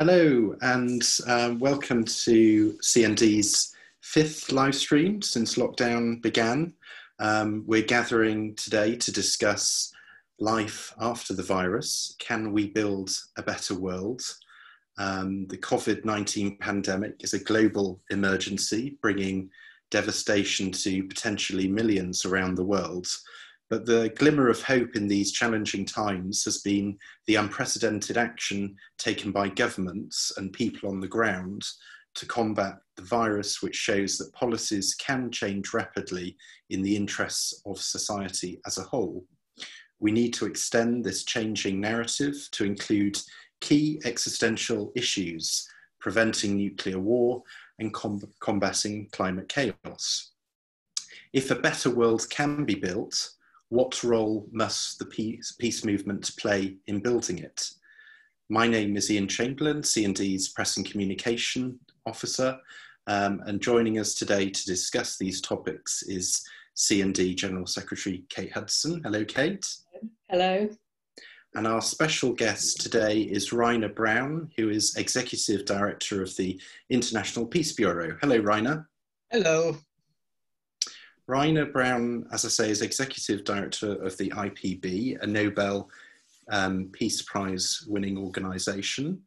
Hello, and welcome to CND's fifth live stream since lockdown began. We're gathering today to discuss life after the virus. Can we build a better world? The COVID-19 pandemic is a global emergency, bringing devastation to potentially millions around the world. But the glimmer of hope in these challenging times has been the unprecedented action taken by governments and people on the ground to combat the virus, which shows that policies can change rapidly in the interests of society as a whole. We need to extend this changing narrative to include key existential issues, preventing nuclear war and combating climate chaos. If a better world can be built, what role must the peace movement play in building it? My name is Ian Chamberlain, CND's Press and Communication Officer, and joining us today to discuss these topics is CND General Secretary Kate Hudson. Hello, Kate. Hello. And our special guest today is Reiner Braun, who is Executive Director of the International Peace Bureau. Hello, Reiner. Hello. Reiner Braun, as I say, is Executive Director of the IPB, a Nobel Peace Prize winning organisation.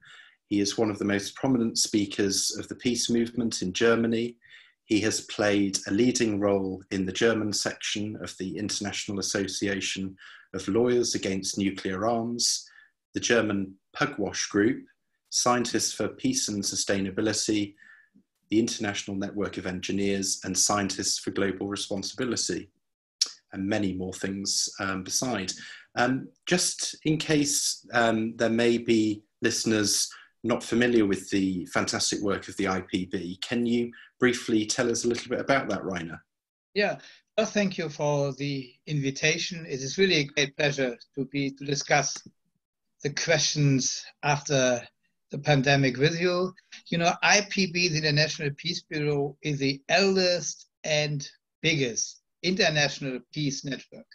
He is one of the most prominent speakers of the peace movement in Germany. He has played a leading role in the German section of the International Association of Lawyers Against Nuclear Arms, the German Pugwash Group, Scientists for Peace and Sustainability, the International Network of Engineers, and Scientists for Global Responsibility, and many more things beside. Just in case there may be listeners not familiar with the fantastic work of the IPB, can you briefly tell us a little bit about that, Reiner? Yeah, well, thank you for the invitation. It is really a great pleasure to discuss the questions after the pandemic with you. You know, IPB, the International Peace Bureau, is the eldest and biggest international peace network.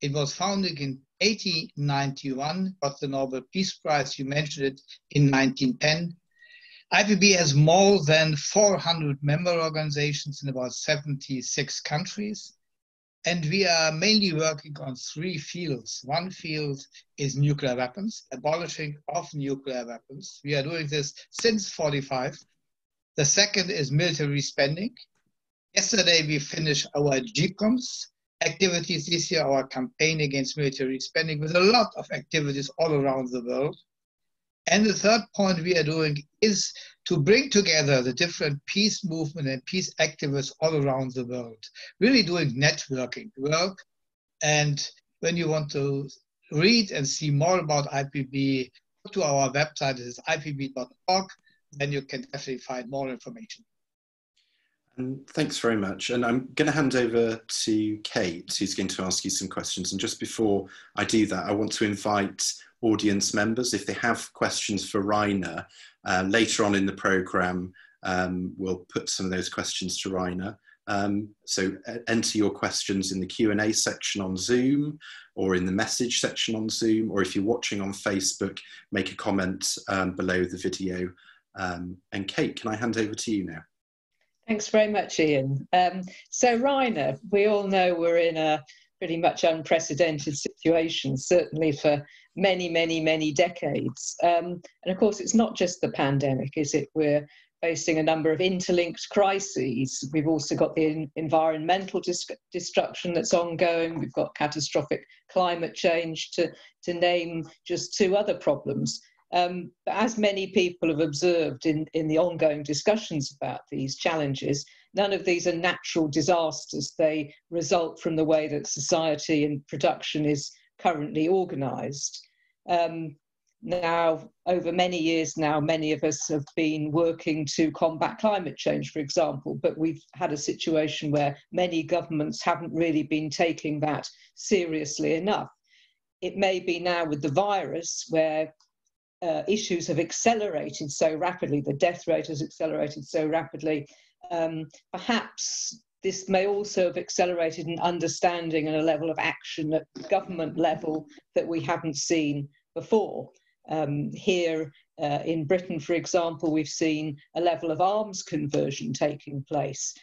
It was founded in 1891, got the Nobel Peace Prize, you mentioned it, in 1910. IPB has more than 400 member organizations in about 76 countries. And we are mainly working on three fields. One field is nuclear weapons, abolishing of nuclear weapons. We are doing this since 1945. The second is military spending. Yesterday, we finished our GCOMS activities this year, our campaign against military spending, with a lot of activities all around the world. And the third point we are doing is to bring together the different peace movement and peace activists all around the world, really doing networking work. And when you want to read and see more about IPB, go to our website, it is ipb.org, then you can definitely find more information. And thanks very much. And I'm going to hand over to Kate, who's going to ask you some questions. And just before I do that, I want to invite audience members, if they have questions for Reiner, later on in the programme, we'll put some of those questions to Reiner. So enter your questions in the Q&A section on Zoom, or in the message section on Zoom, or if you're watching on Facebook, make a comment below the video. And Kate, can I hand over to you now? Thanks very much, Ian. So Reiner, we all know we're in a pretty much unprecedented situation, certainly for many decades. And of course, it's not just the pandemic, is it? We're facing a number of interlinked crises. We've also got the environmental destruction that's ongoing. We've got catastrophic climate change, to name just two other problems. But as many people have observed in the ongoing discussions about these challenges, none of these are natural disasters. They result from the way that society and production is currently organised. Now, over many years now, many of us have been working to combat climate change, for example, but we've had a situation where many governments haven't really been taking that seriously enough. It may be now with the virus, where issues have accelerated so rapidly, the death rate has accelerated so rapidly. Perhaps this may also have accelerated an understanding and a level of action at government level that we haven't seen before. Here in Britain, for example, we've seen a level of arms conversion taking place,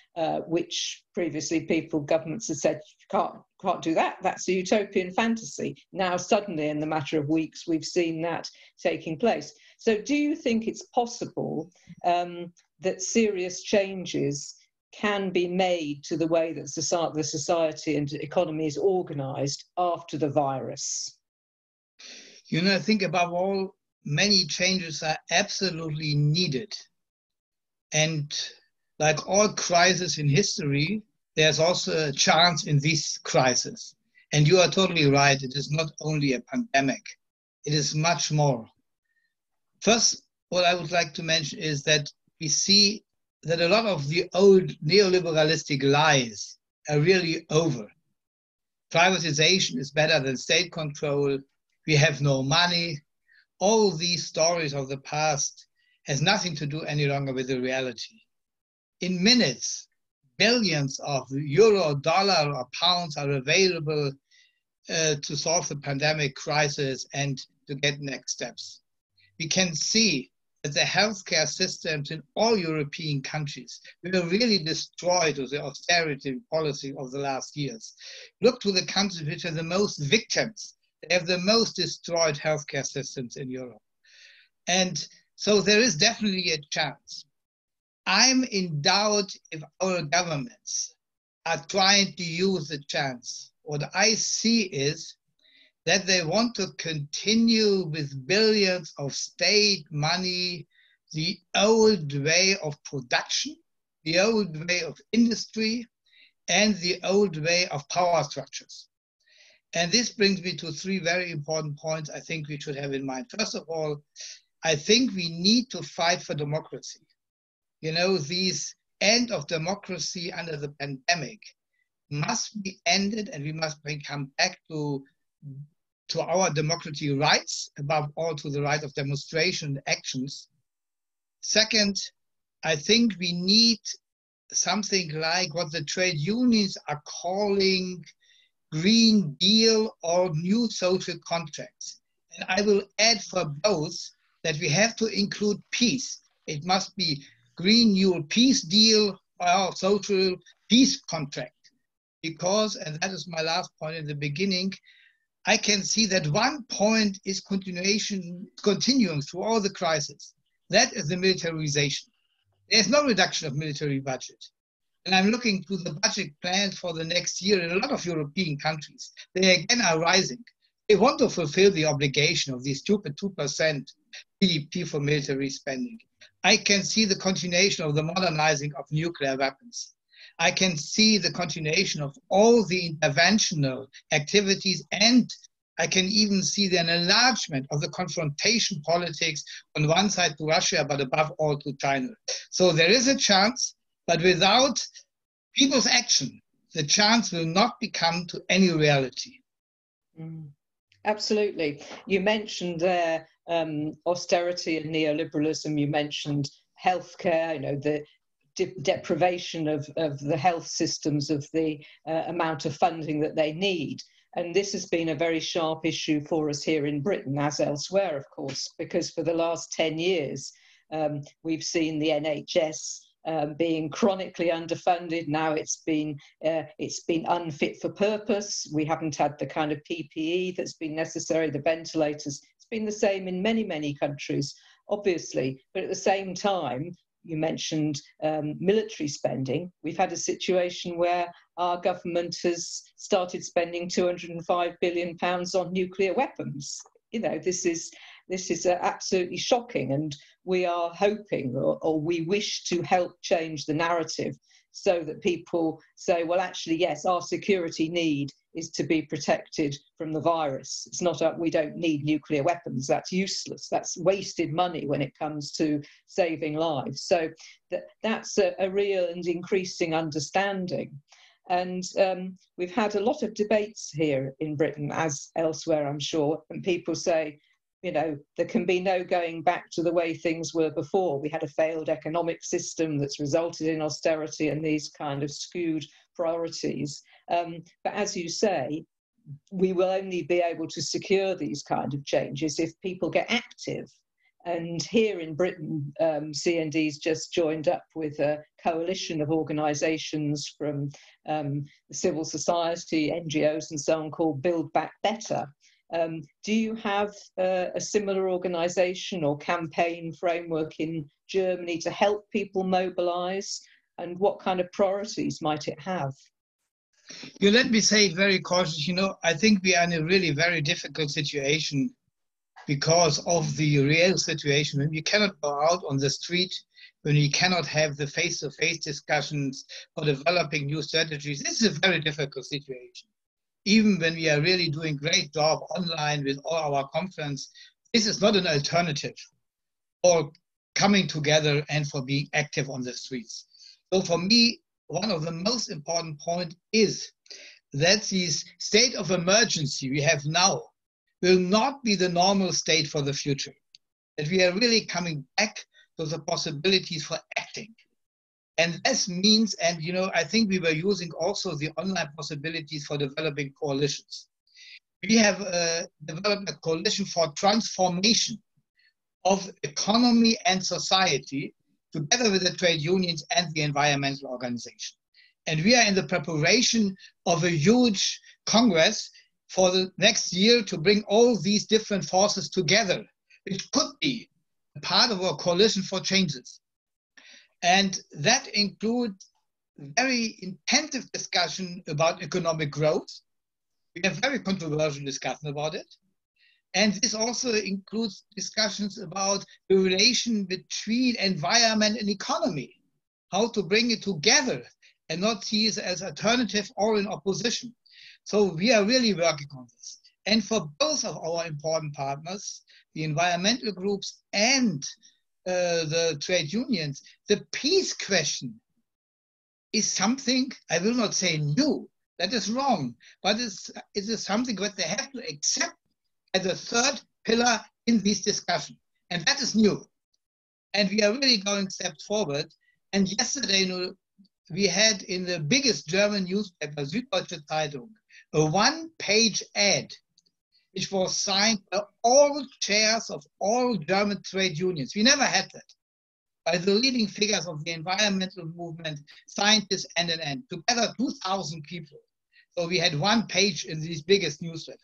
which previously governments had said, can't do that, that's a utopian fantasy. Now suddenly, in the matter of weeks, we've seen that taking place. So do you think it's possible that serious changes can be made to the way that the society and economy is organised after the virus? You know, I think above all, many changes are absolutely needed. And like all crises in history, there's also a chance in this crisis. And you are totally right, it is not only a pandemic, it is much more. First, what I would like to mention is that we see that a lot of the old neoliberalistic lies are really over. Privatization is better than state control. We have no money. All these stories of the past has nothing to do any longer with the reality. In minutes, billions of euro, dollar, or pounds are available to solve the pandemic crisis and to get next steps. We can see that the healthcare systems in all European countries were really destroyed with the austerity policy of the last years. Look to the countries which are the most victims. They have the most destroyed healthcare systems in Europe. And so there is definitely a chance. I'm in doubt if our governments are trying to use the chance. What I see is that they want to continue with billions of state money, the old way of production, the old way of industry, and the old way of power structures. And this brings me to three very important points I think we should have in mind. First of all, I think we need to fight for democracy. You know, this end of democracy under the pandemic must be ended, and we must come back to our democratic rights, above all to the right of demonstration and actions. Second, I think we need something like what the trade unions are calling Green Deal or new social contracts. And I will add for both that we have to include peace. It must be Green New Peace Deal or social peace contract. Because, and that is my last point in the beginning, I can see that one point is continuing through all the crises. That is the militarization. There's no reduction of military budget. And I'm looking to the budget plans for the next year in a lot of European countries. They again are rising. They want to fulfill the obligation of the stupid 2% GDP for military spending. I can see the continuation of the modernizing of nuclear weapons. I can see the continuation of all the interventional activities, and I can even see an enlargement of the confrontation politics on one side to Russia, but above all to China. So there is a chance, but without people's action, the chance will not become to any reality. Absolutely. You mentioned there austerity and neoliberalism. You mentioned healthcare, you know, the deprivation of the health systems of the amount of funding that they need. And this has been a very sharp issue for us here in Britain, as elsewhere, of course, because for the last 10 years, we've seen the NHS being chronically underfunded. Now it's been unfit for purpose. We haven't had the kind of PPE that's been necessary, the ventilators. It's been the same in many, many countries, obviously. But at the same time, you mentioned military spending. We've had a situation where our government has started spending £205 billion on nuclear weapons. You know, this is absolutely shocking, and we are hoping, or we wish to help change the narrative so that people say, well, actually, yes, our security need is to be protected from the virus. It's not we don't need nuclear weapons. That's useless. That's wasted money when it comes to saving lives. So that's a real and increasing understanding. And we've had a lot of debates here in Britain, as elsewhere, I'm sure, and people say, you know, there can be no going back to the way things were before. We had a failed economic system that's resulted in austerity and these kind of skewed priorities. But as you say, we will only be able to secure these kind of changes if people get active. And here in Britain, CND's just joined up with a coalition of organisations from civil society, NGOs and so on, called Build Back Better. Do you have a similar organisation or campaign framework in Germany to help people mobilise? And what kind of priorities might it have? You let me say it very cautious. I think we are in a really very difficult situation because of the real situation when we cannot go out on the street, when we cannot have the face-to-face discussions for developing new strategies. This is a very difficult situation. Even when we are really doing great job online with all our conference, this is not an alternative for coming together and for being active on the streets. So for me, one of the most important points is that this state of emergency we have now will not be the normal state for the future. That we are really coming back to the possibilities for acting. And this means, and I think we were using also the online possibilities for developing coalitions. We have developed a coalition for transformation of economy and society together with the trade unions and the environmental organization. And we are in the preparation of a huge congress for the next year to bring all these different forces together, which could be a part of our coalition for changes. And that includes very intensive discussion about economic growth. We have very controversial discussion about it. And this also includes discussions about the relation between environment and economy, how to bring it together and not see it as alternative or in opposition. So we are really working on this. And for both of our important partners, the environmental groups and the trade unions, the peace question is something, I will not say new, that is wrong, but it is something that they have to accept as a third pillar in this discussion. And that is new. And we are really going steps forward. And yesterday, we had in the biggest German newspaper, Süddeutsche Zeitung, a one-page ad, which was signed by all chairs of all German trade unions. We never had that. By the leading figures of the environmental movement, scientists, and together 2,000 people. So we had one page in this biggest newsletter.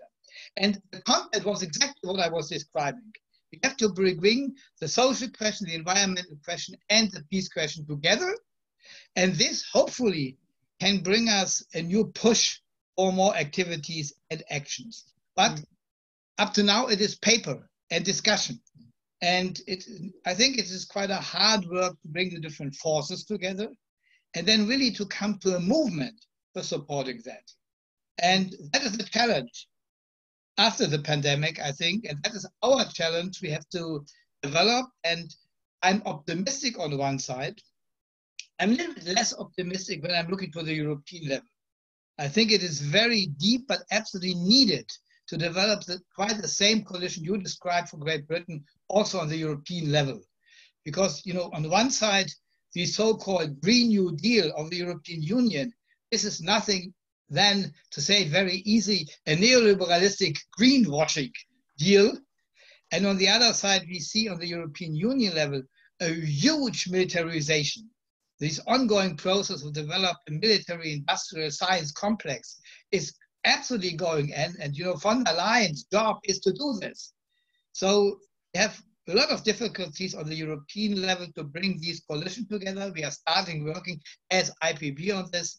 And the content was exactly what I was describing. We have to bring the social question, the environmental question, and the peace question together. And this hopefully can bring us a new push for more activities and actions. But up to now, it is paper and discussion. And I think it is quite a hard work to bring the different forces together and then really to come to a movement for supporting that. And that is the challenge after the pandemic, I think, and that is our challenge we have to develop. And I'm optimistic on one side. I'm a little bit less optimistic when I'm looking to the European level. I think it is very deep, but absolutely needed to develop quite the same coalition you described for Great Britain, also on the European level. Because, on the one side, the so-called Green New Deal of the European Union, this is nothing than, to say it very easy, a neoliberalistic greenwashing deal. And on the other side, we see on the European Union level a huge militarization. This ongoing process of developing a military industrial science complex is absolutely going in. And, von der Leyen's job is to do this. So we have a lot of difficulties on the European level to bring these coalitions together. We are starting working as IPB on this.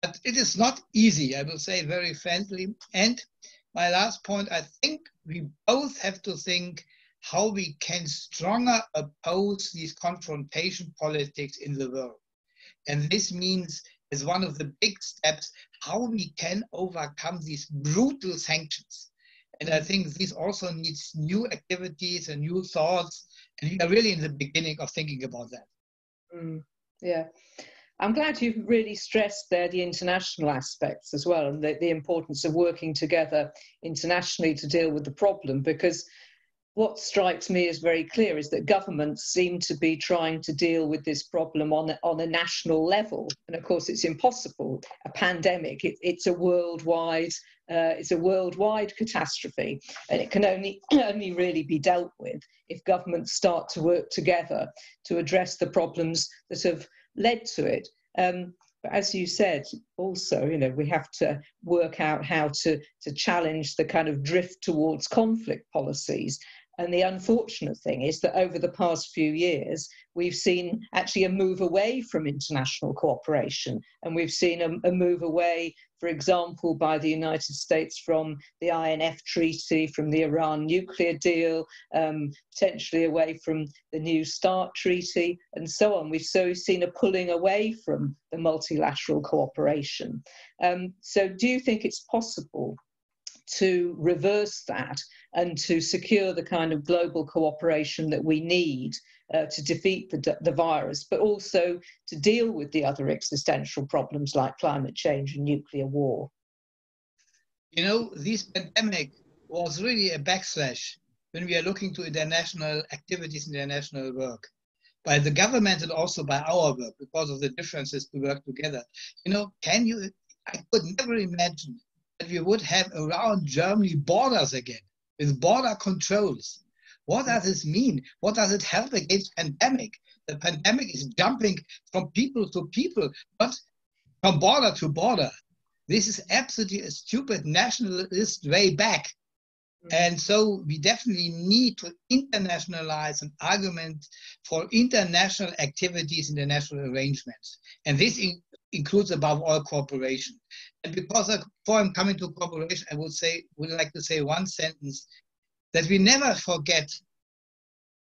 But it is not easy, I will say very frankly. And my last point, I think we both have to think how we can stronger oppose these confrontation politics in the world. And this means, as one of the big steps, how we can overcome these brutal sanctions. And I think this also needs new activities and new thoughts. And we are really in the beginning of thinking about that. Yeah. I'm glad you've really stressed there the international aspects as well, and the importance of working together internationally to deal with the problem, because what strikes me as very clear is that governments seem to be trying to deal with this problem on a national level. And of course, it's impossible. A pandemic, it's a worldwide It's a worldwide catastrophe, and it can only really be dealt with if governments start to work together to address the problems that have led to it. But as you said, also, we have to work out how to challenge the kind of drift towards conflict policies. And the unfortunate thing is that over the past few years, we've seen actually a move away from international cooperation. And we've seen a move away, for example, by the United States from the INF Treaty, from the Iran nuclear deal, potentially away from the New START Treaty, and so on. We've seen a pulling away from the multilateral cooperation. So do you think it's possible to reverse that and to secure the kind of global cooperation that we need to defeat the virus, but also to deal with the other existential problems like climate change and nuclear war? This pandemic was really a backslash when we are looking to international activities, international work, by the government and also by our work, because of the differences to work together. I could never imagine that we would have around Germany borders again, with border controls. What does this mean? What does it help against pandemic? The pandemic is jumping from people to people, not from border to border. This is absolutely a stupid nationalist way back. And so we definitely need to internationalize an argument for international activities, international arrangements. And this includes above all cooperation. And before I'm coming to cooperation, I would like to say one sentence, that we never forget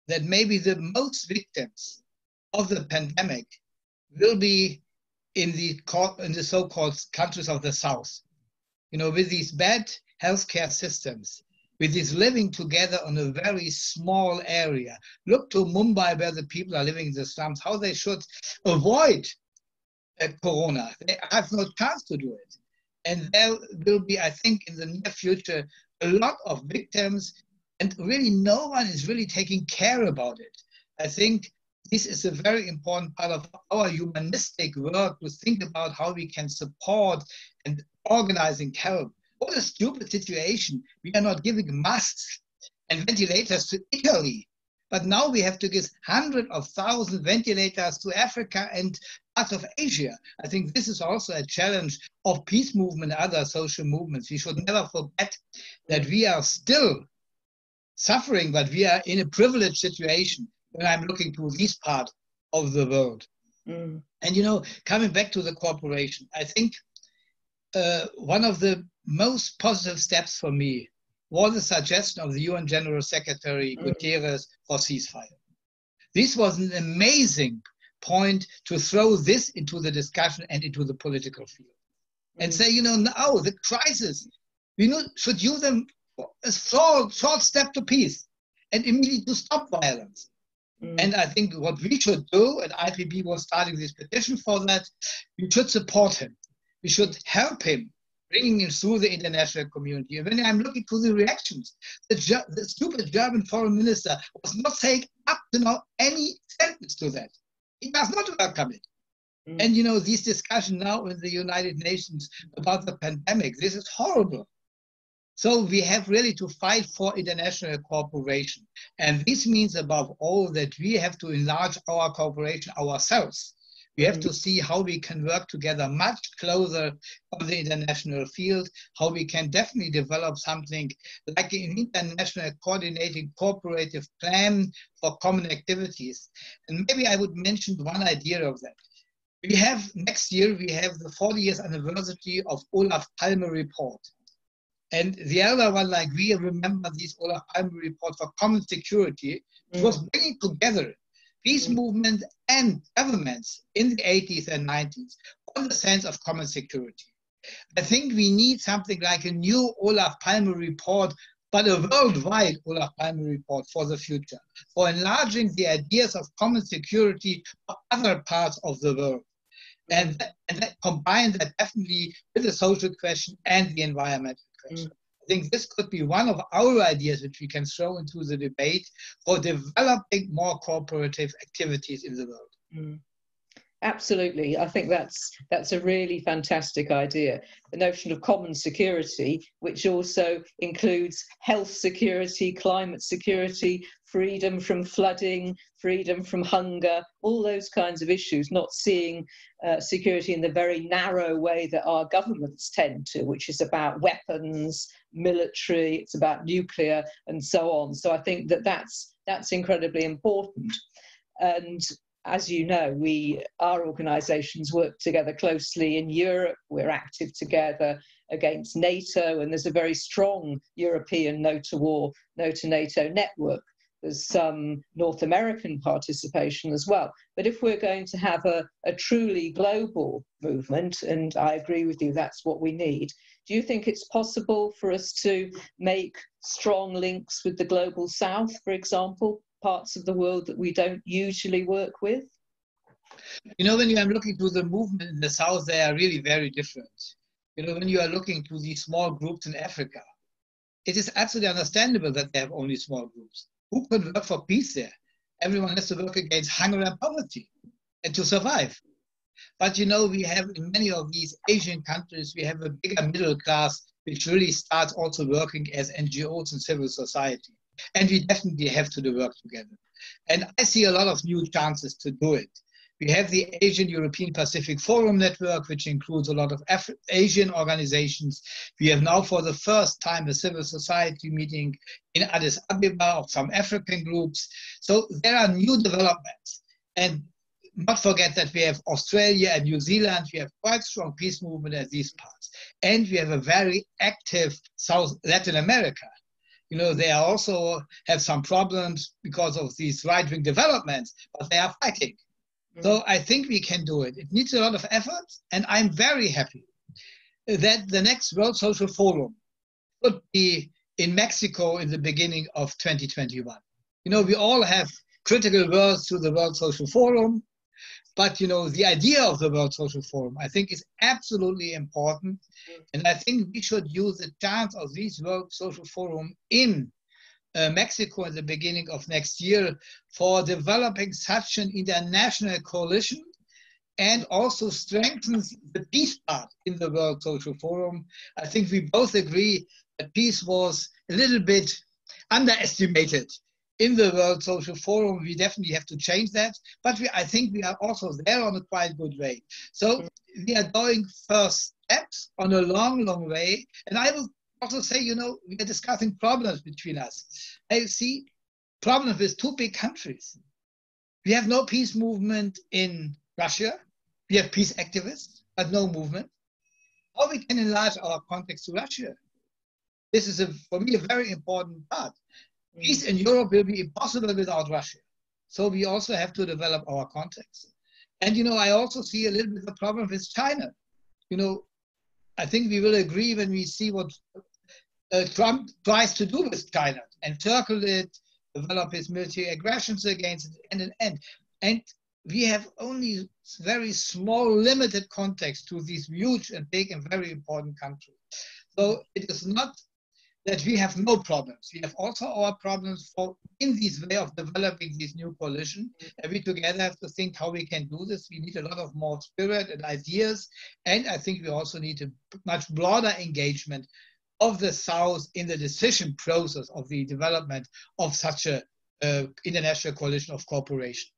that maybe the most victims of the pandemic will be in the so-called countries of the South. With these bad healthcare systems, with this living together on a very small area. Look to Mumbai, where the people are living in the slums, how they should avoid corona. They have no chance to do it. And there will be, I think, in the near future, a lot of victims, and really no one is really taking care about it. I think this is a very important part of our humanistic work, to think about how we can support and organizing help. What a stupid situation. We are not giving masks and ventilators to Italy, but now we have to give hundreds of thousands of ventilators to Africa and parts of Asia. I think this is also a challenge of peace movement and other social movements. We should never forget that we are still suffering, but we are in a privileged situation when I'm looking to this part of the world. And coming back to the cooperation, I think one of the most positive steps for me was the suggestion of the UN General Secretary Guterres for ceasefire. This was an amazing point to throw this into the discussion and into the political field. And say, now the crisis, we should use them a short step to peace and immediately to stop violence. And I think what we should do, and IPB was starting this petition for that, we should support him. We should help him, bringing him through the international community. And when I'm looking to the reactions, the stupid German foreign minister was not saying up to now any sentence to that. He does not welcome it. And this discussion now in the United Nations about the pandemic, this is horrible. So we have really to fight for international cooperation. And this means above all that we have to enlarge our cooperation ourselves. We have to see how we can work together much closer on the international field, how we can definitely develop something like an international coordinating cooperative plan for common activities. And maybe I would mention one idea of that. Next year, we have the 40 years anniversary of Olaf Palme report. And the other one, like we remember this Olaf Palme report for common security, it was bringing together peace movement and governments in the 80s and 90s on the sense of common security. I think we need something like a new Olaf Palme report, but a worldwide Olaf Palme report for the future, for enlarging the ideas of common security for other parts of the world. And that combine that definitely with the social question and the environmental question. I think this could be one of our ideas which we can throw into the debate for developing more cooperative activities in the world. Absolutely. I think that's a really fantastic idea. The notion of common security, which also includes health security, climate security, freedom from flooding, freedom from hunger, all those kinds of issues, not seeing security in the very narrow way that our governments tend to, which is about weapons, military, it's about nuclear, and so on. So I think that's incredibly important. And as you know, our organisations work together closely in Europe. We're active together against NATO, and there's a very strong European no to war, no to NATO network. There's some North American participation as well. But if we're going to have a truly global movement, and I agree with you, that's what we need, do you think it's possible for us to make strong links with the global south, for example, parts of the world that we don't usually work with? You know, when you are looking to the movement in the south, they are really very different. You know, when you are looking to these small groups in Africa, it is absolutely understandable that they have only small groups. Who can work for peace there? Everyone has to work against hunger and poverty and to survive. But you know, we have in many of these Asian countries, we have a bigger middle class, which really starts also working as NGOs and civil society. And we definitely have to do work together. And I see a lot of new chances to do it. We have the Asian European Pacific Forum Network, which includes a lot of Asian organizations. We have now for the first time a civil society meeting in Addis Ababa of some African groups. So there are new developments. And not forget that we have Australia and New Zealand. We have quite strong peace movement at these parts. And we have a very active South Latin America. You know, they also have some problems because of these right-wing developments, but they are fighting. So I think we can do it. It needs a lot of effort, and I'm very happy that the next World Social Forum would be in Mexico in the beginning of 2021. You know, we all have critical words to the World Social Forum, but, you know, the idea of the World Social Forum, I think, is absolutely important. And I think we should use the chance of this World Social Forum in Mexico at the beginning of next year for developing such an international coalition and also strengthens the peace part in the World Social Forum. I think we both agree that peace was a little bit underestimated in the World Social Forum. We definitely have to change that, but I think we are also there on a quite good way. So we are going first steps on a long, long way. And I will also say, you know, we are discussing problems between us. I see problems with two big countries. We have no peace movement in Russia. We have peace activists, but no movement. How we can enlarge our context to Russia? This is, for me, a very important part. Peace in Europe will be impossible without Russia. So we also have to develop our context. And, you know, I also see a little bit of a problem with China. You know, I think we will agree when we see what Trump tries to do with China, encircle it, develop his military aggressions against it, and we have only very small, limited context to these huge and big and very important countries. So it is not that we have no problems. We have also our problems in this way of developing this new coalition. And we together have to think how we can do this. We need a lot of more spirit and ideas. And I think we also need a much broader engagement of the South in the decision process of the development of such a international coalition of cooperation.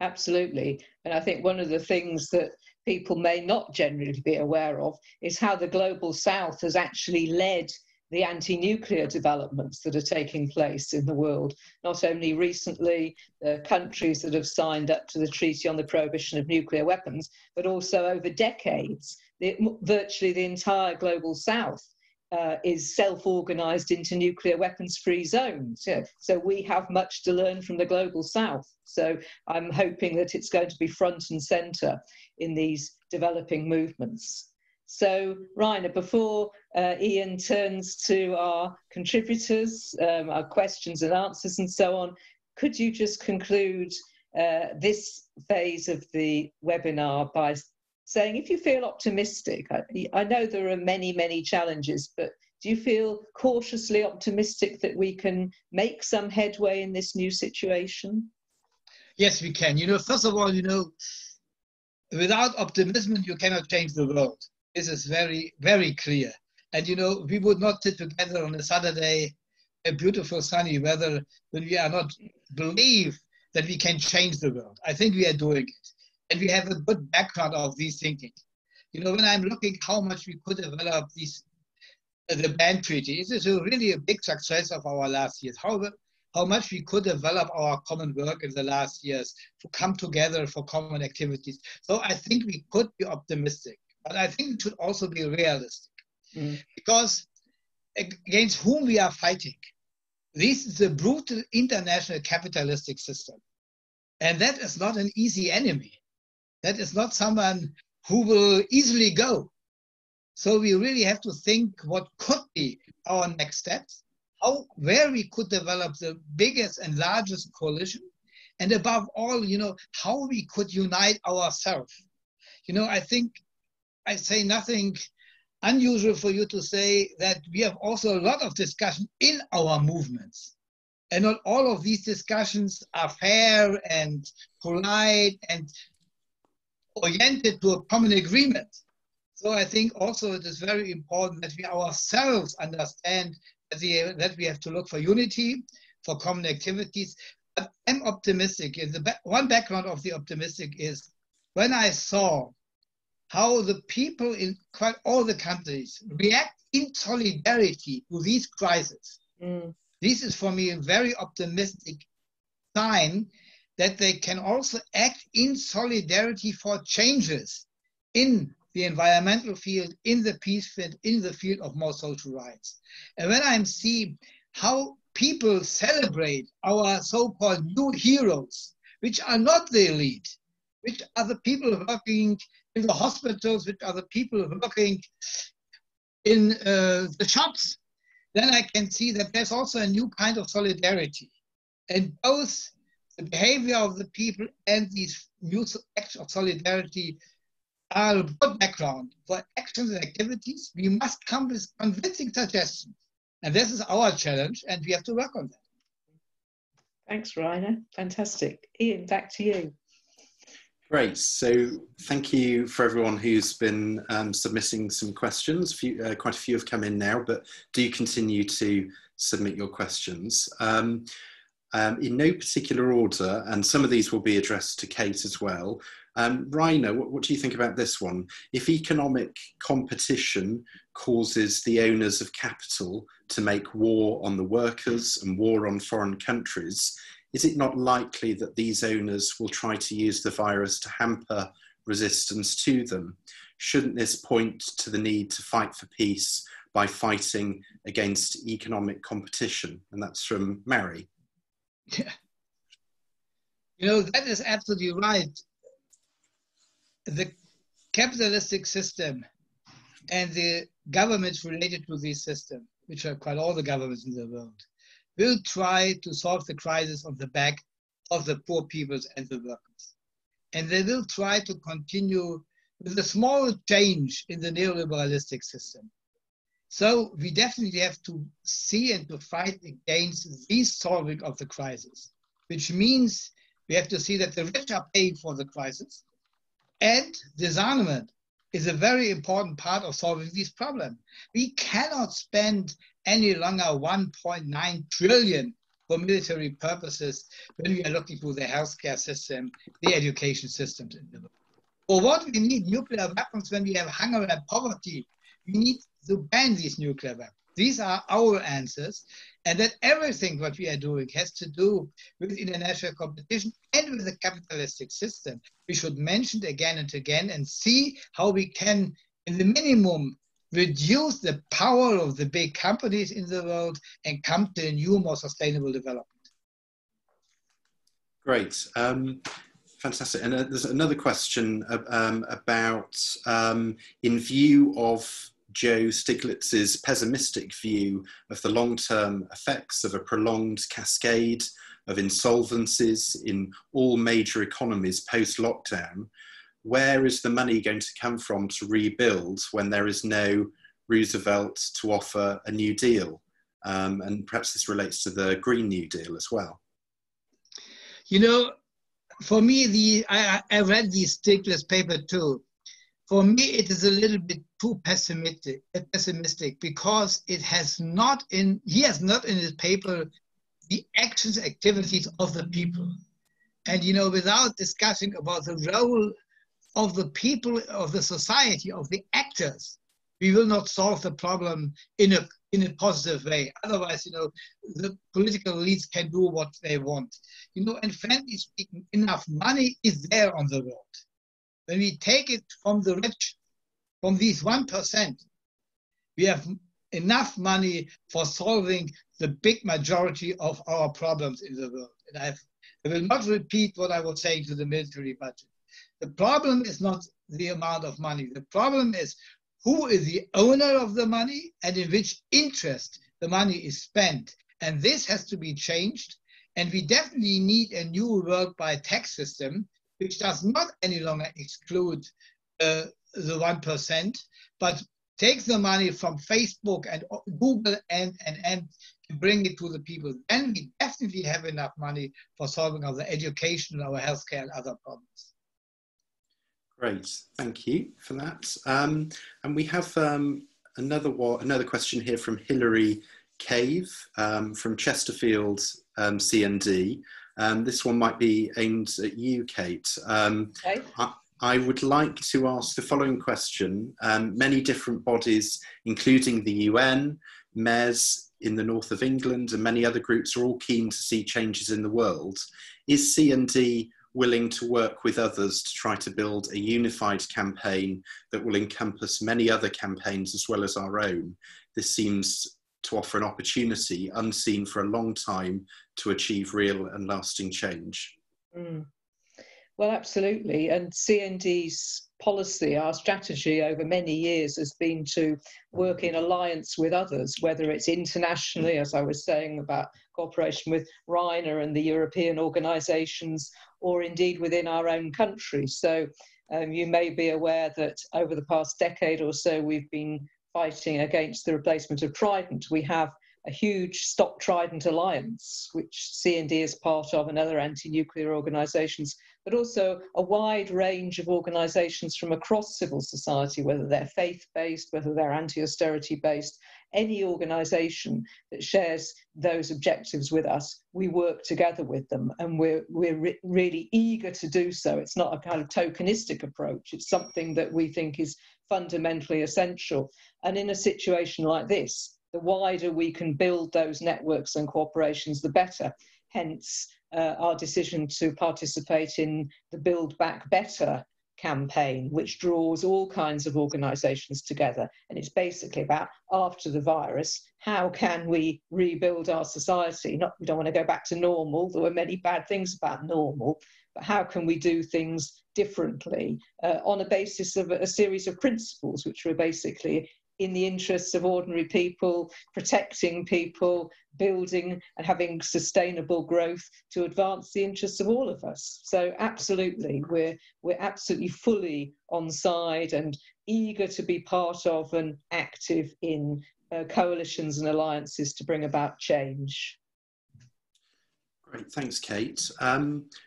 Absolutely. And I think one of the things that people may not generally be aware of is how the global South has actually led the anti-nuclear developments that are taking place in the world. Not only recently, the countries that have signed up to the Treaty on the Prohibition of Nuclear Weapons, but also over decades, virtually the entire global South is self-organized into nuclear weapons-free zones. Yeah. So we have much to learn from the global South. So I'm hoping that it's going to be front and center in these developing movements. So Reiner, before Ian turns to our contributors, our questions and answers and so on, could you just conclude this phase of the webinar by saying, if you feel optimistic, I know there are many, many challenges, but do you feel cautiously optimistic that we can make some headway in this new situation? Yes, we can. First of all, without optimism, you cannot change the world. This is very, very clear. And, we would not sit together on a Saturday, a beautiful sunny weather, when we are not believe that we can change the world. I think we are doing it. And we have a good background of these thinking. When I'm looking how much we could develop the band treaty, it is really a big success of our last years. How much we could develop our common work in the last years to come together for common activities. So I think we could be optimistic, but I think it should also be realistic. Because against whom we are fighting? This is a brutal international capitalistic system. And that is not an easy enemy. That is not someone who will easily go. So we really have to think what could be our next steps, where we could develop the biggest and largest coalition, and above all, how we could unite ourselves. I think I say nothing unusual for you to say that we have also a lot of discussion in our movements. And not all of these discussions are fair and polite and oriented to a common agreement. So I think also it is very important that we ourselves understand that we have to look for unity, for common activities. But I'm optimistic. One background of the optimistic is when I saw how the people in quite all the countries react in solidarity to these crises. This is for me a very optimistic sign that they can also act in solidarity for changes in the environmental field, in the peace field, in the field of more social rights. And when I see how people celebrate our so-called new heroes, which are not the elite, which are the people working in the hospitals, which are the people working in the shops, then I can see that there's also a new kind of solidarity. And both the behavior of the people and these new acts of solidarity are a good background for actions and activities. We must come with convincing suggestions. And this is our challenge, and we have to work on that. Thanks, Reiner. Fantastic. Ian, back to you. Great. So thank you for everyone who's been submitting some questions. Quite a few have come in now, but do continue to submit your questions. In no particular order, and some of these will be addressed to Kate as well. Reiner, what do you think about this one? If economic competition causes the owners of capital to make war on the workers and war on foreign countries, is it not likely that these owners will try to use the virus to hamper resistance to them? Shouldn't this point to the need to fight for peace by fighting against economic competition? And that's from Mary. Yeah. That is absolutely right. The capitalistic system and the governments related to this system, which are quite all the governments in the world, will try to solve the crisis on the back of the poor peoples and the workers. And they will try to continue with a small change in the neoliberalistic system. So we definitely have to see and to fight against this solving of the crisis, which means we have to see that the rich are paying for the crisis, and disarmament is a very important part of solving this problem. We cannot spend any longer 1.9 trillion for military purposes when we are looking to the healthcare system, the education systems in the world. For what we need nuclear weapons when we have hunger and poverty, we need to ban these nuclear weapons. These are our answers, and that everything what we are doing has to do with international competition and with the capitalistic system. We should mention it again and again and see how we can, in the minimum, reduce the power of the big companies in the world and come to a new, more sustainable development. Great. Fantastic. And there's another question about, in view of Joe Stiglitz's pessimistic view of the long-term effects of a prolonged cascade of insolvencies in all major economies post-lockdown, where is the money going to come from to rebuild when there is no Roosevelt to offer a New Deal? And perhaps this relates to the Green New Deal as well. for me, I read the stateless paper too. For me, it is a little bit too pessimistic because he has not in his paper the actions, activities of the people. And, you know, without discussing about the role of the people, of the society, of the actors, we will not solve the problem in a positive way. Otherwise, you know, the political elites can do what they want. You know, and frankly speaking, enough money is there on the road. When we take it from the rich, from these 1%, we have enough money for solving the big majority of our problems in the world. And I will not repeat what I was saying to the military budget. The problem is not the amount of money. The problem is who is the owner of the money and in which interest the money is spent. And this has to be changed. And we definitely need a new work by tax system, which does not any longer exclude the 1%, but takes the money from Facebook and Google and bring it to the people. Then we definitely have enough money for solving our education, our healthcare, and other problems. Great, thank you for that. And we have another question here from Hilary Cave from Chesterfield CND. This one might be aimed at you, Kate. Okay. I would like to ask the following question. Many different bodies, including the UN, MES in the north of England, and many other groups are all keen to see changes in the world. Is CND willing to work with others to try to build a unified campaign that will encompass many other campaigns as well as our own? This seems to offer an opportunity unseen for a long time to achieve real and lasting change. Well, absolutely. And CND's policy, our strategy over many years has been to work in alliance with others, whether it's internationally, as I was saying about cooperation with Reiner and the European organisations, or indeed within our own country. So you may be aware that over the past decade or so, we've been fighting against the replacement of Trident. We have a huge Stop Trident Alliance, which CND is part of, and other anti-nuclear organisations, but also a wide range of organisations from across civil society, whether they're faith-based, whether they're anti-austerity based, any organisation that shares those objectives with us, we work together with them, and we're really eager to do so. It's not a kind of tokenistic approach. It's something that we think is fundamentally essential. And in a situation like this, the wider we can build those networks and corporations, the better. Hence, our decision to participate in the Build Back Better campaign, which draws all kinds of organisations together. And it's basically about, after the virus, how can we rebuild our society? We don't want to go back to normal. There were many bad things about normal, but how can we do things differently on a basis of a series of principles, which were basically in the interests of ordinary people, protecting people, building and having sustainable growth to advance the interests of all of us. So absolutely, we're absolutely fully on side and eager to be part of and active in coalitions and alliances to bring about change. Great, thanks, Kate.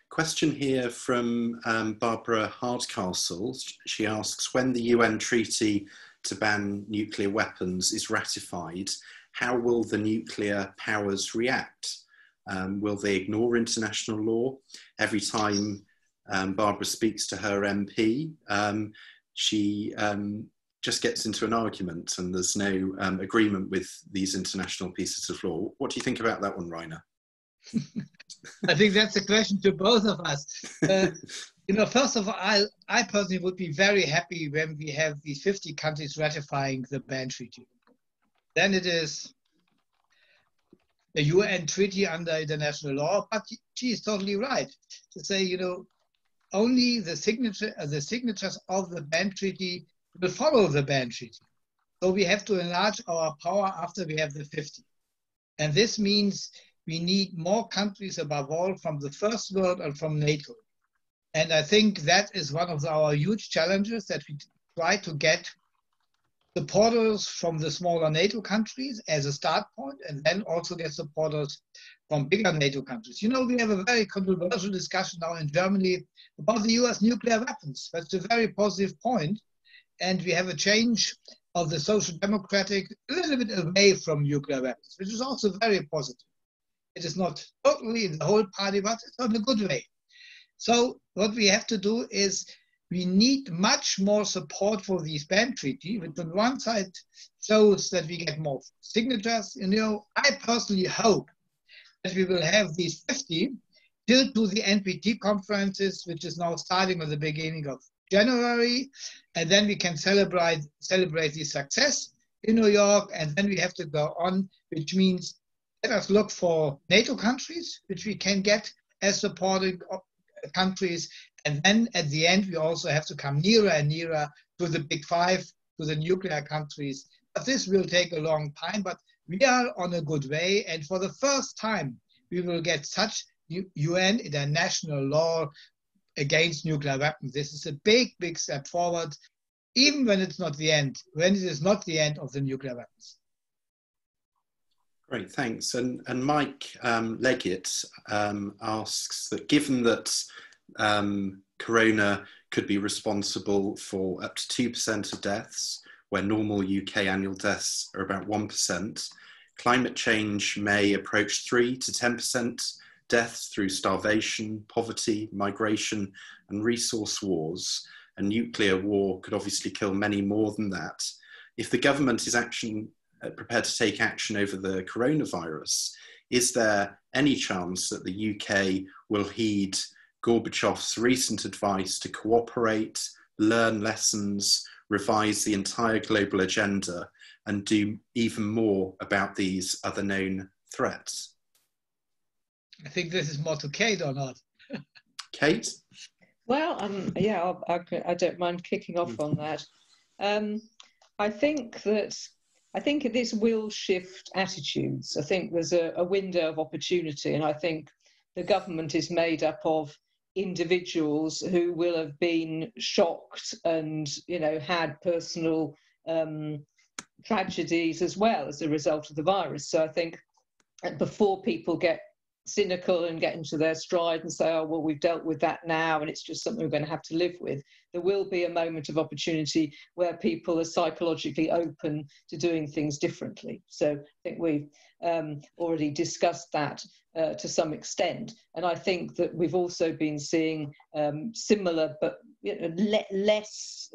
Question here from Barbara Hardcastle. She asks, when the UN Treaty to ban nuclear weapons is ratified, how will the nuclear powers react? Will they ignore international law? Every time Barbara speaks to her MP, she just gets into an argument and there's no agreement with these international pieces of law. What do you think about that one, Reiner? I think that's a question to both of us. You know, first of all, I personally would be very happy when we have these 50 countries ratifying the ban treaty. Then it is a UN treaty under international law, but she is totally right to say, you know, only the signatures of the ban treaty will follow the ban treaty. So we have to enlarge our power after we have the 50. And this means we need more countries above all from the first world and from NATO. And I think that is one of our huge challenges, that we try to get supporters from the smaller NATO countries as a start point, and then also get supporters from bigger NATO countries. You know, we have a very controversial discussion now in Germany about the US nuclear weapons. That's a very positive point. And we have a change of the social democratic a little bit away from nuclear weapons, which is also very positive. It is not totally in the whole party, but it's on a good way. So what we have to do is we need much more support for the ban treaty, which on one side shows that we get more signatures. You know, I personally hope that we will have these 50 till to the NPT conferences, which is now starting at the beginning of January, and then we can celebrate the success in New York, and then we have to go on, which means let us look for NATO countries, which we can get as supporting countries, and then at the end we also have to come nearer and nearer to the big five, to the nuclear countries. But this will take a long time, but we are on a good way, and for the first time we will get such UN international law against nuclear weapons. This is a big, big step forward, even when it's not the end, when it is not the end of the nuclear weapons. Great, thanks. And Mike Leggett asks that given that corona could be responsible for up to 2% of deaths, where normal UK annual deaths are about 1%, climate change may approach 3 to 10% deaths through starvation, poverty, migration, and resource wars. A nuclear war could obviously kill many more than that. If the government is prepared to take action over the coronavirus, is there any chance that the UK will heed Gorbachev's recent advice to cooperate, learn lessons, revise the entire global agenda, and do even more about these other known threats? I think this is more to Kate or not? Kate? Well, yeah, I don't mind kicking off on that. I think this will shift attitudes. I think there's a window of opportunity, and I think the government is made up of individuals who will have been shocked and, you know, had personal tragedies as well as a result of the virus. So I think before people get cynical and get into their stride and say, oh, well, we've dealt with that now and it's just something we're going to have to live with, there will be a moment of opportunity where people are psychologically open to doing things differently. So I think we've already discussed that to some extent. And I think that we've also been seeing similar but less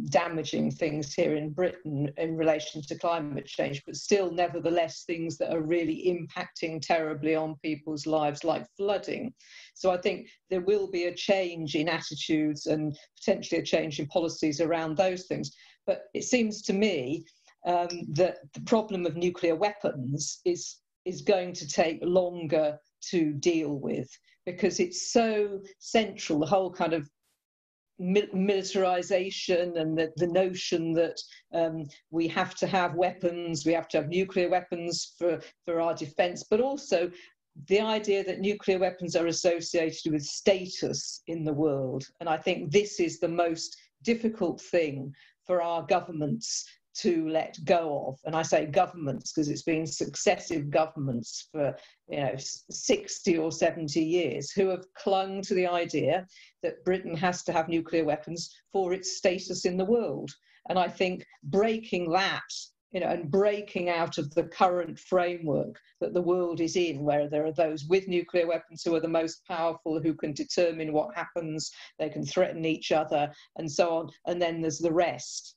damaging things here in Britain in relation to climate change, but still nevertheless things that are really impacting terribly on people's lives, like flooding. So I think there will be a change in attitudes and potentially a change in policies around those things. But it seems to me that the problem of nuclear weapons is going to take longer to deal with, because it's so central, the whole kind of militarization and the notion that we have to have weapons, we have to have nuclear weapons for our defense, but also the idea that nuclear weapons are associated with status in the world. And I think this is the most difficult thing for our governments to let go of. And I say governments because it's been successive governments for 60 or 70 years who have clung to the idea that Britain has to have nuclear weapons for its status in the world. And I think breaking that, and breaking out of the current framework that the world is in, where there are those with nuclear weapons who are the most powerful, who can determine what happens, they can threaten each other and so on, and then there's the rest.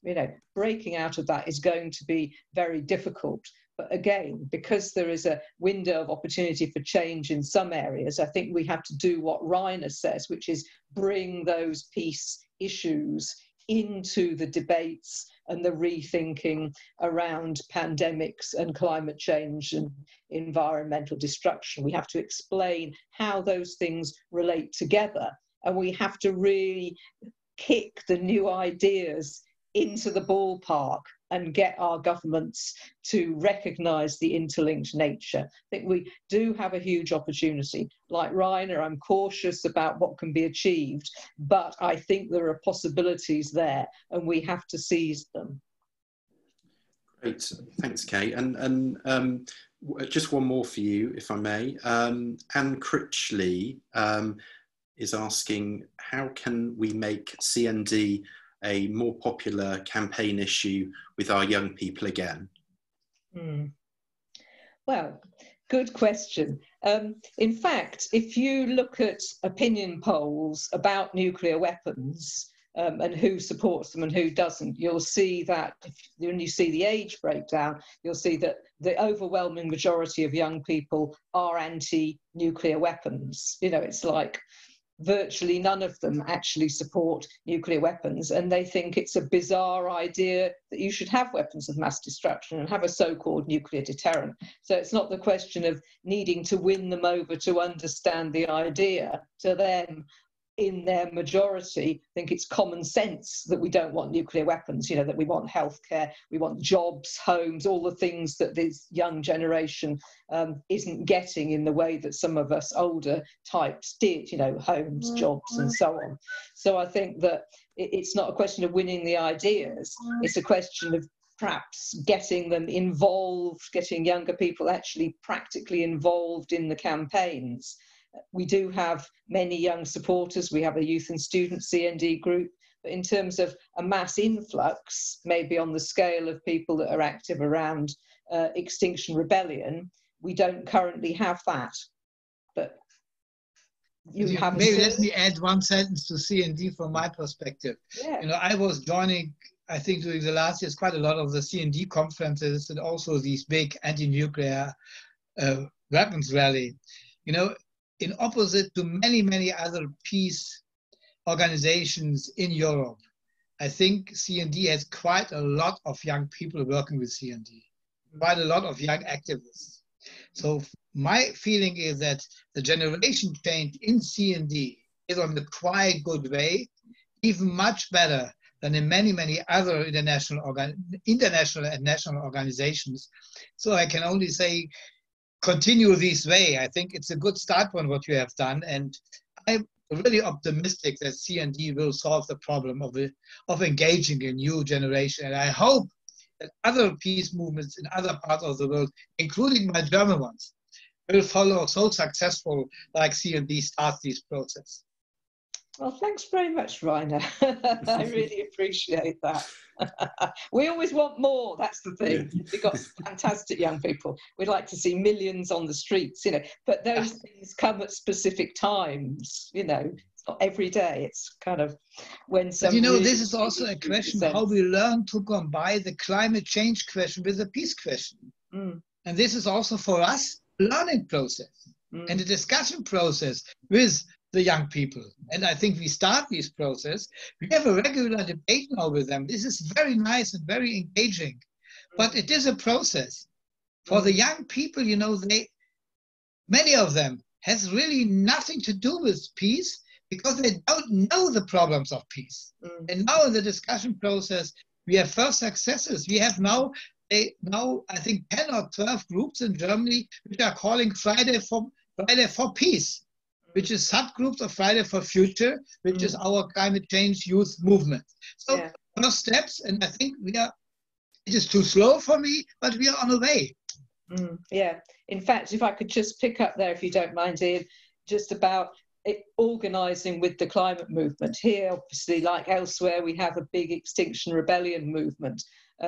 Breaking out of that is going to be very difficult. But again, because there is a window of opportunity for change in some areas, I think we have to do what Reiner says, which is bring those peace issues into the debates and the rethinking around pandemics and climate change and environmental destruction. We have to explain how those things relate together, and we have to really kick the new ideas into the ballpark and get our governments to recognise the interlinked nature. I think we do have a huge opportunity. Like Reiner, I'm cautious about what can be achieved, but I think there are possibilities there and we have to seize them. Great, thanks, Kate. And just one more for you, if I may. Anne Critchley is asking, how can we make CND a more popular campaign issue with our young people again? Well, good question. In fact, if you look at opinion polls about nuclear weapons and who supports them and who doesn't, you'll see that when you see the age breakdown, you'll see that the overwhelming majority of young people are anti-nuclear weapons. You know, it's like virtually none of them actually support nuclear weapons, and they think it's a bizarre idea that you should have weapons of mass destruction and have a so-called nuclear deterrent. So it's not the question of needing to win them over to understand the idea. To them, in their majority, think it's common sense that we don't want nuclear weapons, you know, that we want healthcare, we want jobs, homes, all the things that this young generation isn't getting in the way that some of us older types did, you know, homes, jobs, and so on. So I think that it's not a question of winning the ideas, it's a question of perhaps getting them involved, getting younger people actually practically involved in the campaigns. We do have many young supporters. We have a youth and student CND group, but in terms of a mass influx, maybe on the scale of people that are active around Extinction Rebellion, we don't currently have that. But you have maybe let me add one sentence to CND from my perspective. Yeah. You know, I was joining, I think during the last years, quite a lot of the CND conferences and also these big anti-nuclear weapons rally. You know, in opposite to many, many other peace organizations in Europe, I think CND has quite a lot of young people working with CND, quite a lot of young activists. So my feeling is that the generation change in CND is on the quite good way, even much better than in many, many other international and national organizations. So I can only say, continue this way. I think it's a good start on what you have done, and I'm really optimistic that CND will solve the problem of engaging a new generation. And I hope that other peace movements in other parts of the world, including my German ones, will follow so successful like CND starts this process. Well, thanks very much, Reiner. I really appreciate that. We always want more, that's the thing. Yeah. We've got fantastic young people. We'd like to see millions on the streets, you know, but those things come at specific times, you know. It's not every day, it's kind of when some... But, you know, really this is also a question how we learn to combine the climate change question with the peace question. And this is also for us a learning process and a discussion process with the young people. And I think we start this process. We have a regular debate now with them. This is very nice and very engaging, but it is a process. For the young people, you know, many of them has really nothing to do with peace because they don't know the problems of peace. And now in the discussion process, we have first successes. We have now I think 10 or 12 groups in Germany which are calling Friday for Peace, which is subgroups of Friday for Future, which is our climate change youth movement. So first steps, and I think it is too slow for me, but we are on the way. Yeah, in fact, if I could just pick up there, if you don't mind, Ian, just about organising with the climate movement. Here, obviously, like elsewhere, we have a big Extinction Rebellion movement.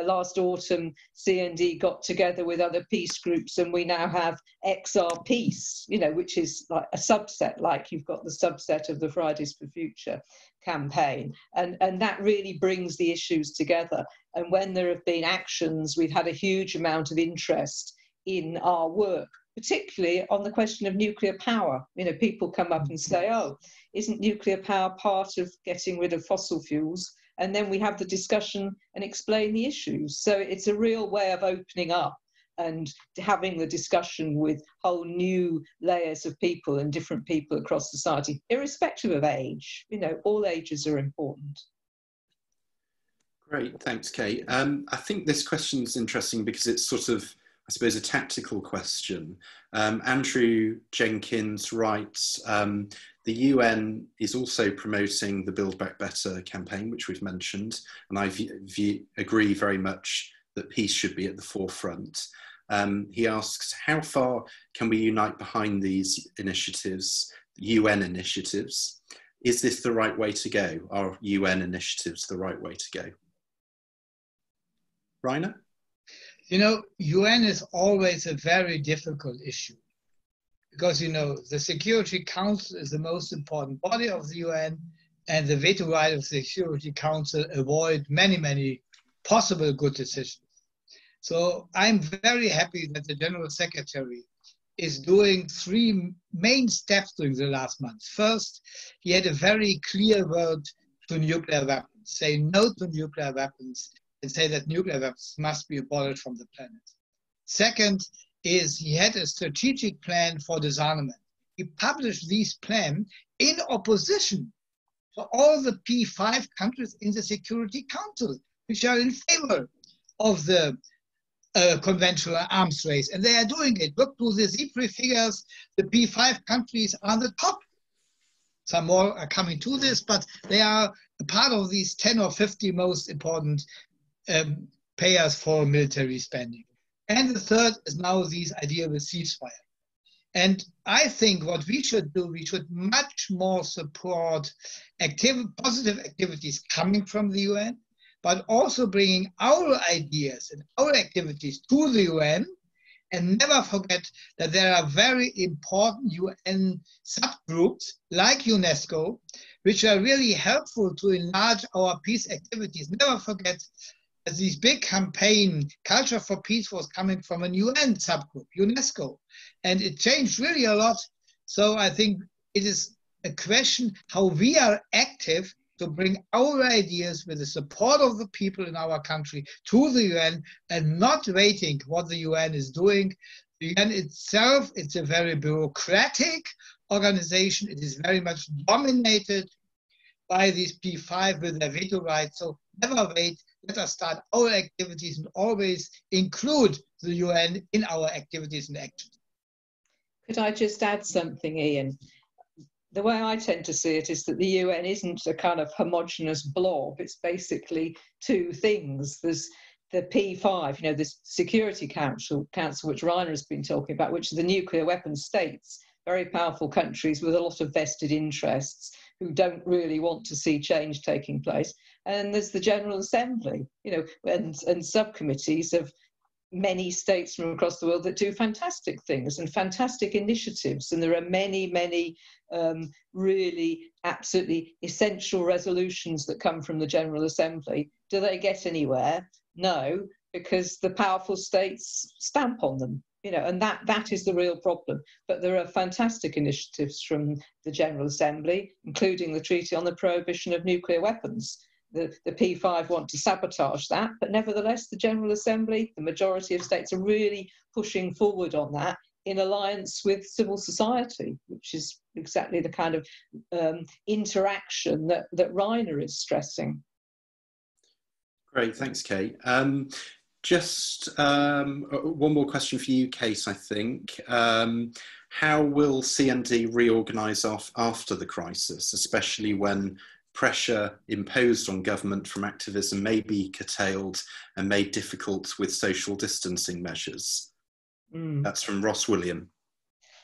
Last autumn, CND got together with other peace groups, and we now have XR Peace, you know, which is like a subset, like you've got the subset of the Fridays for Future campaign. And that really brings the issues together. And when there have been actions, we've had a huge amount of interest in our work, particularly on the question of nuclear power. You know, people come up and say, oh, isn't nuclear power part of getting rid of fossil fuels? And then we have the discussion and explain the issues. So it's a real way of opening up and having the discussion with whole new layers of people and different people across society, irrespective of age. You know, all ages are important. Great, thanks, Kate. I think this question is interesting because it's sort of, I suppose, a tactical question. Andrew Jenkins writes, the UN is also promoting the Build Back Better campaign, which we've mentioned, and I agree very much that peace should be at the forefront. He asks, how far can we unite behind these initiatives, UN initiatives? Is this the right way to go? Are UN initiatives the right way to go? Reiner? You know, UN is always a very difficult issue because, you know, the Security Council is the most important body of the UN, and the veto right of the Security Council avoid many, many possible good decisions. So I'm very happy that the General Secretary is doing three main steps during the last month. First, he had a very clear word to nuclear weapons, say no to nuclear weapons, and say that nuclear weapons must be abolished from the planet. Second is he had a strategic plan for disarmament. He published this plan in opposition to all the P5 countries in the Security Council, which are in favor of the conventional arms race, and they are doing it. Look to the ZIPRI figures, the P5 countries are on the top. Some more are coming to this, but they are a part of these 10 or 50 most important payers for military spending. And the third is now this idea of a ceasefire. And I think what we should do, we should much more support positive activities coming from the UN, but also bringing our ideas and our activities to the UN, and never forget that there are very important UN subgroups like UNESCO, which are really helpful to enlarge our peace activities. Never forget that this big campaign, Culture for Peace, was coming from a UN subgroup, UNESCO, and it changed really a lot. So I think it is a question how we are active to bring our ideas with the support of the people in our country to the UN, and not waiting what the UN is doing. The UN itself, it's a very bureaucratic organization. It is very much dominated by these P5 with their veto rights. So never wait. Let us start our activities and always include the UN in our activities and actions. Could I just add something, Ian? The way I tend to see it is that the UN isn't a kind of homogenous blob. It's basically two things. There's the P5, you know, the Security Council, which Reiner has been talking about, which are the nuclear weapons states, very powerful countries with a lot of vested interests who don't really want to see change taking place. And there's the General Assembly, you know, and subcommittees of many states from across the world that do fantastic things and fantastic initiatives. And there are many, many really absolutely essential resolutions that come from the General Assembly. Do they get anywhere? No, because the powerful states stamp on them, you know, and that is the real problem. But there are fantastic initiatives from the General Assembly, including the Treaty on the Prohibition of Nuclear Weapons. The P5 want to sabotage that, but nevertheless, the General Assembly, the majority of states are really pushing forward on that in alliance with civil society, which is exactly the kind of interaction that Reiner is stressing. Great, thanks, Kate. Just one more question for you, Kate, I think. How will CND reorganise after the crisis, especially when pressure imposed on government from activism may be curtailed and made difficult with social distancing measures? That's from Ross William.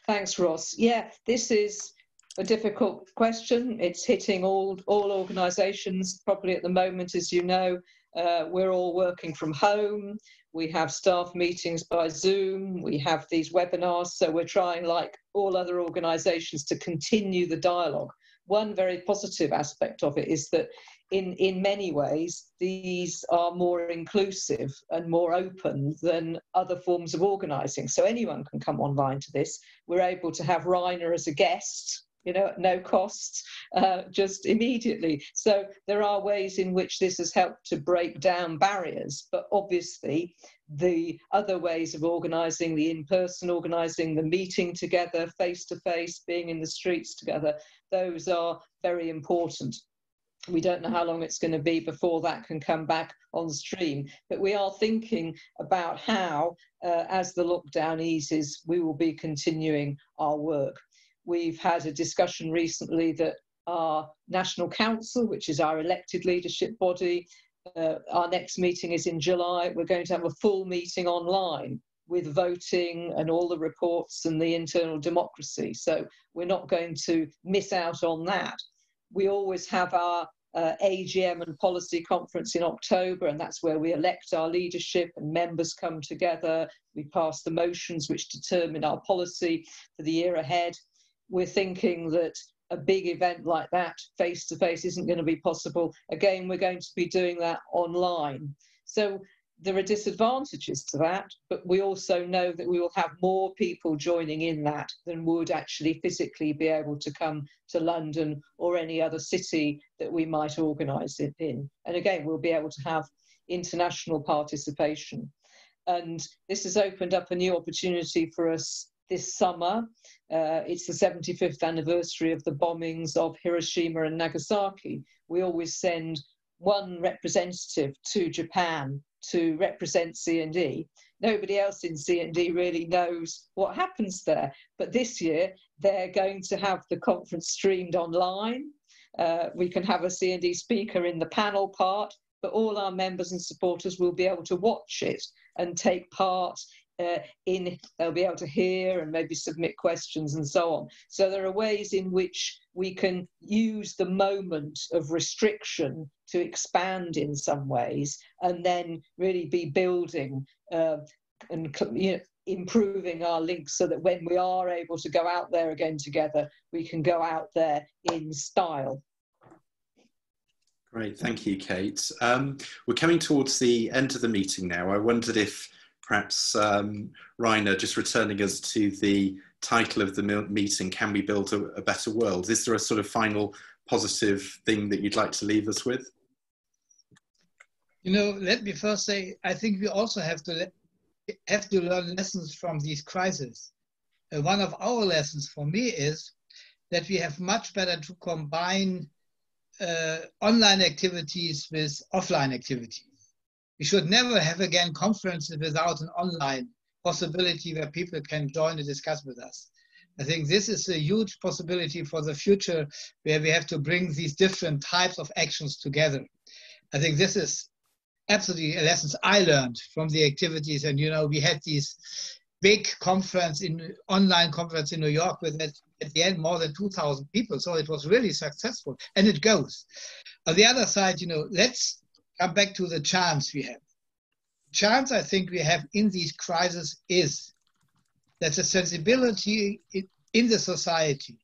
Thanks, Ross. Yeah, this is a difficult question. It's hitting all organisations. Probably at the moment, as you know, we're all working from home. We have staff meetings by Zoom. We have these webinars. So we're trying, like all other organisations, to continue the dialogue. One very positive aspect of it is that in many ways, these are more inclusive and more open than other forms of organising. So anyone can come online to this. We're able to have Reiner as a guest, you know, at no cost, just immediately. So there are ways in which this has helped to break down barriers, but obviously the other ways of organising, the in-person organising, the meeting together, face-to-face, being in the streets together, those are very important. We don't know how long it's going to be before that can come back on stream, but we are thinking about how, as the lockdown eases, we will be continuing our work. We've had a discussion recently that our National Council, which is our elected leadership body, our next meeting is in July. We're going to have a full meeting online with voting and all the reports and the internal democracy. So we're not going to miss out on that. We always have our AGM and policy conference in October, and that's where we elect our leadership and members come together. We pass the motions which determine our policy for the year ahead. We're thinking that a big event like that, face-to-face, isn't going to be possible. Again, we're going to be doing that online. So there are disadvantages to that, but we also know that we will have more people joining in that than would actually physically be able to come to London or any other city that we might organise it in. And again, we'll be able to have international participation. And this has opened up a new opportunity for us this summer. It's the 75th anniversary of the bombings of Hiroshima and Nagasaki. We always send one representative to Japan to represent C&D. Nobody else in C&D really knows what happens there. But this year, they're going to have the conference streamed online. We can have a C&D speaker in the panel part, but all our members and supporters will be able to watch it and take part they'll be able to hear and maybe submit questions and so on. So there are ways in which we can use the moment of restriction to expand in some ways and then really be building and improving our links so that when we are able to go out there again together, we can go out there in style. Great, thank you, Kate. We're coming towards the end of the meeting now. I wondered if perhaps Reiner, just returning us to the title of the meeting, Can We Build a Better World? Is there a sort of final positive thing that you'd like to leave us with? You know, let me first say, I think we also have to learn lessons from these crises. One of our lessons for me is that we have much better to combine online activities with offline activities. We should never have again conferences without an online possibility where people can join and discuss with us. I think this is a huge possibility for the future where we have to bring these different types of actions together. I think this is absolutely a lesson I learned from the activities. And, you know, we had these big online conference in New York with at the end more than 2,000 people. So it was really successful and it goes. On the other side, you know, let's come back to the chance we have. Chance I think we have in these crises is that the sensibility in the society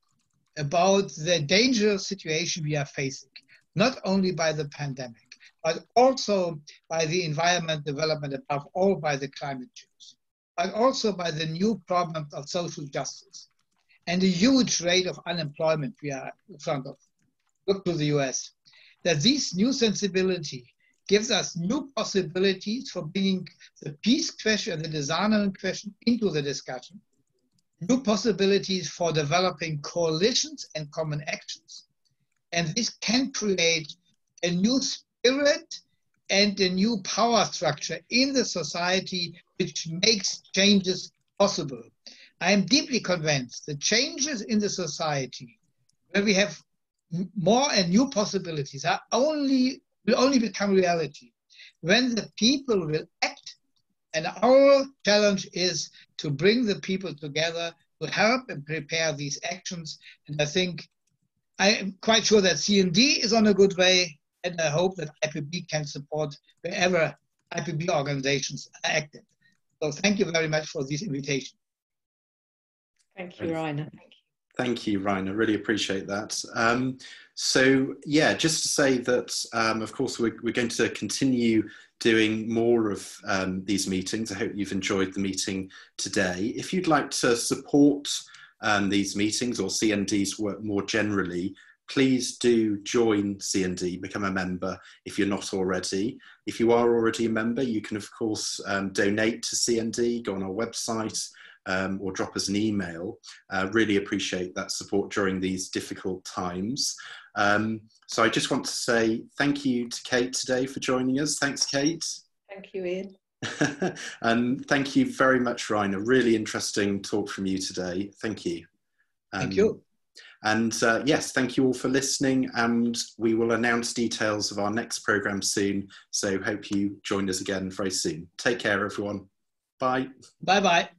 about the dangerous situation we are facing, not only by the pandemic, but also by the environment development, above all by the climate change, but also by the new problems of social justice and the huge rate of unemployment we are in front of. Look to the US. That this new sensibility gives us new possibilities for bringing the peace question and the disarmament question into the discussion, new possibilities for developing coalitions and common actions. And this can create a new spirit and a new power structure in the society which makes changes possible. I am deeply convinced that changes in the society where we have more and new possibilities will only become reality when the people will act. And our challenge is to bring the people together to help and prepare these actions. And I think I'm quite sure that C&D is on a good way, and I hope that IPB can support wherever IPB organizations are active. So thank you very much for this invitation. Thank you, Reiner. Thank you, Reiner. Really appreciate that. So, yeah, just to say that, of course, we're going to continue doing more of these meetings. I hope you've enjoyed the meeting today. If you'd like to support these meetings or C&D's work more generally, please do join C&D, become a member if you're not already. If you are already a member, you can, of course, donate to C&D, go on our website, or drop us an email. Really appreciate that support during these difficult times. So I just want to say thank you to Kate today for joining us. Thanks, Kate. Thank you, Ian. And thank you very much, Reiner. Really interesting talk from you today. Thank you. Thank you. And yes, thank you all for listening, and we will announce details of our next programme soon. So hope you join us again very soon. Take care, everyone. Bye. Bye-bye.